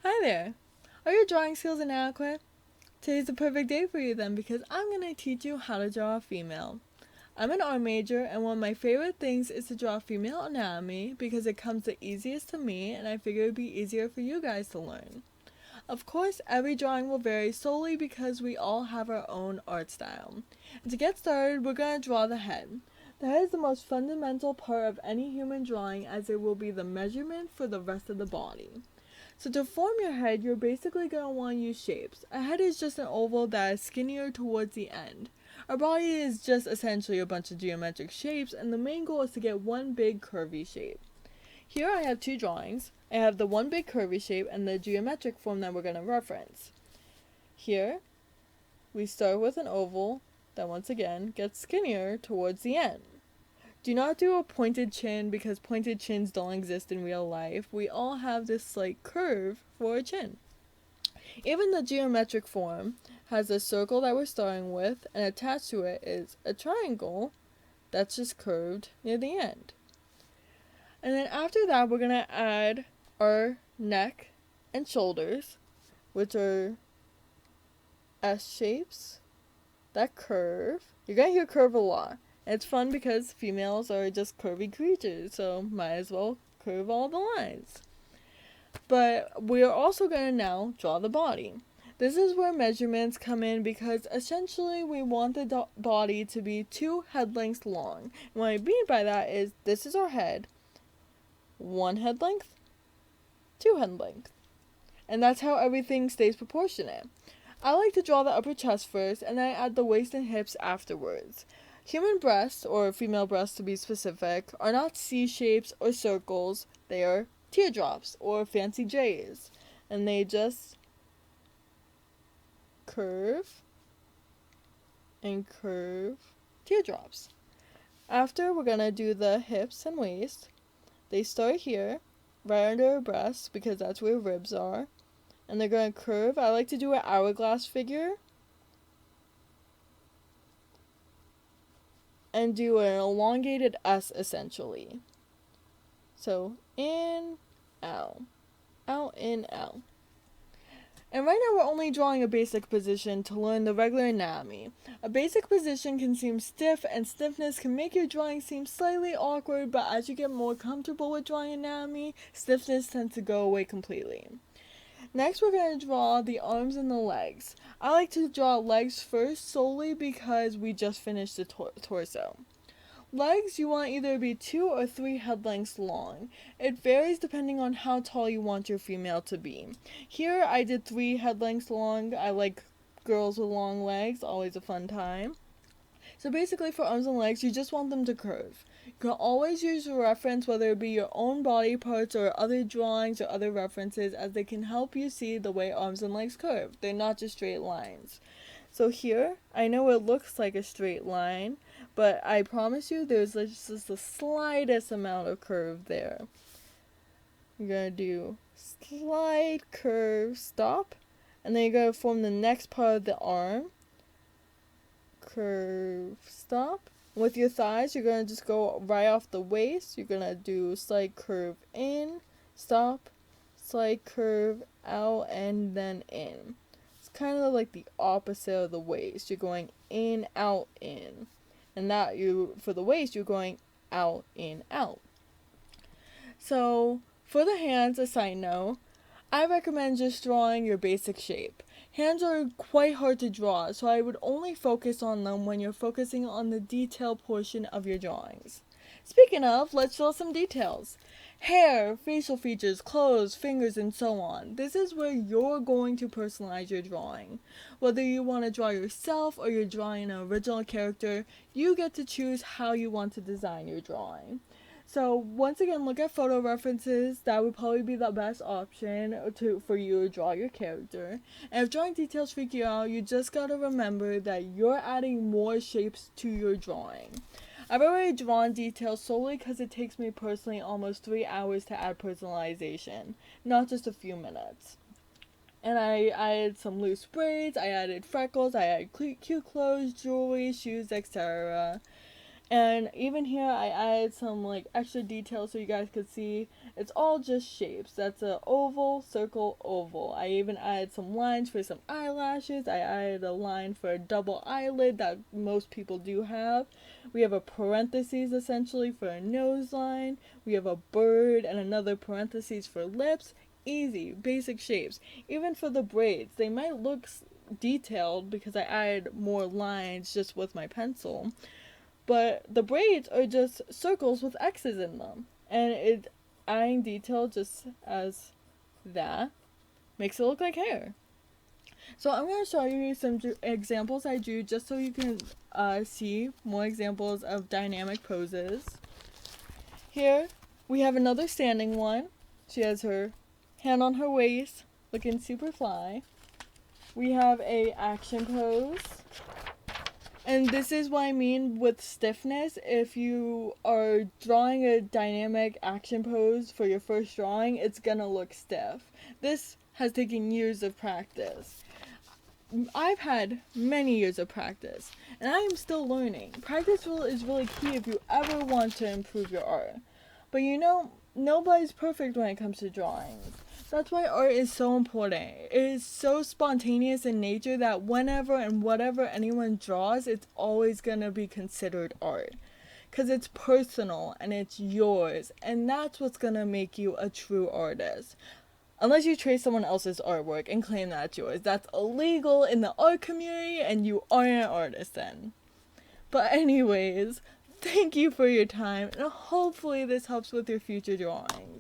Hi there! Are your drawing skills inadequate? Today's the perfect day for you then because I'm going to teach you how to draw a female. I'm an art major and one of my favorite things is to draw female anatomy because it comes the easiest to me and I figure it would be easier for you guys to learn. Of course, every drawing will vary solely because we all have our own art style. And to get started, we're going to draw the head. The head is the most fundamental part of any human drawing as it will be the measurement for the rest of the body. So to form your head, you're basically going to want to use shapes. A head is just an oval that is skinnier towards the end. Our body is just essentially a bunch of geometric shapes, and the main goal is to get one big curvy shape. Here I have two drawings. I have the one big curvy shape and the geometric form that we're going to reference. Here, we start with an oval that once again gets skinnier towards the end. Do not do a pointed chin because pointed chins don't exist in real life. We all have this slight curve for a chin. Even the geometric form has a circle that we're starting with, and attached to it is a triangle that's just curved near the end. And then after that, we're going to add our neck and shoulders, which are S shapes that curve. You're going to hear curve a lot. It's fun because females are just curvy creatures, so might as well curve all the lines. But we are also going to now draw the body. This is where measurements come in because essentially we want the body to be 2 head lengths long. And what I mean by that is this is our head, 1 head length, 2 head length. And that's how everything stays proportionate. I like to draw the upper chest first and then I add the waist and hips afterwards. Human breasts, or female breasts to be specific, are not C shapes or circles, they are teardrops or fancy J's. And they just curve and curve teardrops. After, we're going to do the hips and waist. They start here, right under our breasts, because that's where ribs are. And they're going to curve. I like to do an hourglass figure. And do an elongated S essentially. So in, out, out, in, out. And right now we're only drawing a basic position to learn the regular anatomy. A basic position can seem stiff and stiffness can make your drawing seem slightly awkward, but as you get more comfortable with drawing anatomy, stiffness tends to go away completely. Next, we're going to draw the arms and the legs. I like to draw legs first solely because we just finished the torso. Legs, you want either be 2 or 3 head lengths long. It varies depending on how tall you want your female to be. Here, I did 3 head lengths long. I like girls with long legs, always a fun time. So basically for arms and legs, you just want them to curve. You can always use a reference, whether it be your own body parts or other drawings or other references, as they can help you see the way arms and legs curve. They're not just straight lines. So here, I know it looks like a straight line, but I promise you there's just the slightest amount of curve there. You're going to do slight curve, stop, and then you're going to form the next part of the arm. Curve, stop. With your thighs, you're going to just go right off the waist. You're going to do slight curve in, stop, slight curve out, and then in. It's kind of like the opposite of the waist. You're going in, out, in. And that for the waist, you're going out, in, out. So for the hands, a side note, I recommend just drawing your basic shape. Hands are quite hard to draw, so I would only focus on them when you're focusing on the detail portion of your drawings. Speaking of, let's draw some details. Hair, facial features, clothes, fingers, and so on. This is where you're going to personalize your drawing. Whether you want to draw yourself or you're drawing an original character, you get to choose how you want to design your drawing. So once again, look at photo references. That would probably be the best option for you to draw your character. And if drawing details freak you out, you just gotta remember that you're adding more shapes to your drawing. I've already drawn details solely because it takes me personally almost 3 hours to add personalization, not just a few minutes. And I added some loose braids, I added freckles, I added cute clothes, jewelry, shoes, etc. And even here, I added some like extra details so you guys could see. It's all just shapes. That's a oval, circle, oval. I even added some lines for some eyelashes. I added a line for a double eyelid that most people do have. We have a parentheses essentially for a nose line. We have a bird and another parentheses for lips. Easy, basic shapes. Even for the braids, they might look detailed because I added more lines just with my pencil. But the braids are just circles with X's in them. And it adding detail just as that makes it look like hair. So I'm going to show you some examples I drew just so you can see more examples of dynamic poses. Here we have another standing one. She has her hand on her waist, looking super fly. We have a action pose. And this is what I mean with stiffness. If you are drawing a dynamic action pose for your first drawing, it's gonna look stiff. This has taken years of practice. I've had many years of practice, and I am still learning. Practice is really key if you ever want to improve your art. But you know, nobody's perfect when it comes to drawings. That's why art is so important. It is so spontaneous in nature that whenever and whatever anyone draws, it's always gonna be considered art. Because it's personal and it's yours, and that's what's gonna make you a true artist. Unless you trace someone else's artwork and claim that's yours. That's illegal in the art community, and you aren't an artist then. But anyways, thank you for your time, and hopefully this helps with your future drawings.